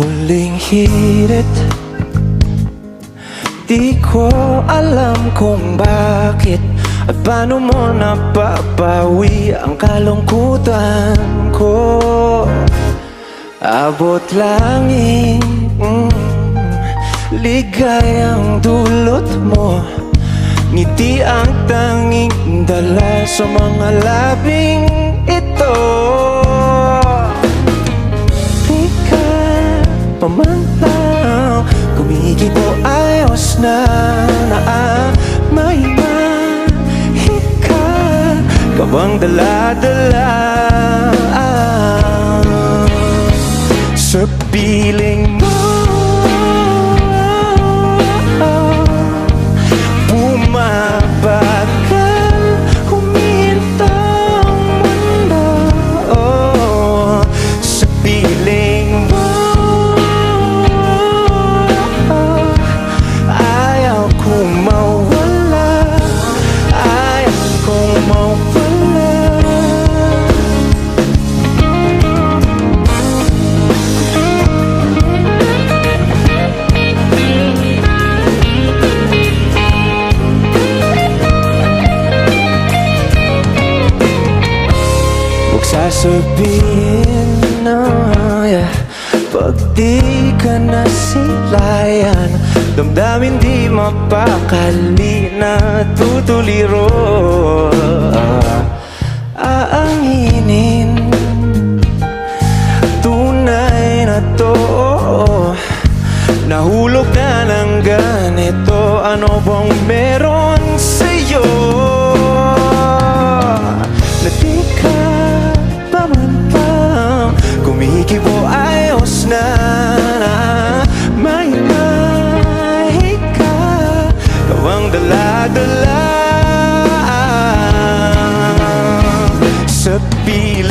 Huling hirit, di ko alam kung bakit at paano mo napapawi ang kalungkutan ko. Abot langit, ligayang dulot mo, ngiti ang tanging dala sa mga labing ito. Di ka pamantaw, kumikibo ayos na may mahika ka bang dala-dala sa piling mo. Bumabagal, huminto ang mundo sa piling mo. Ayaw kong mawala, ayaw kong mawala. Sasabihin na pag di ka nasilayan, damdamin di mapakali na tutuliro. Aanginin, tunay na to, nahulog na ng ganito. Ano bang meron sa'yo na di ka pamantaw, kumikibo ayos na may mahika ka bang dala-dala sa piling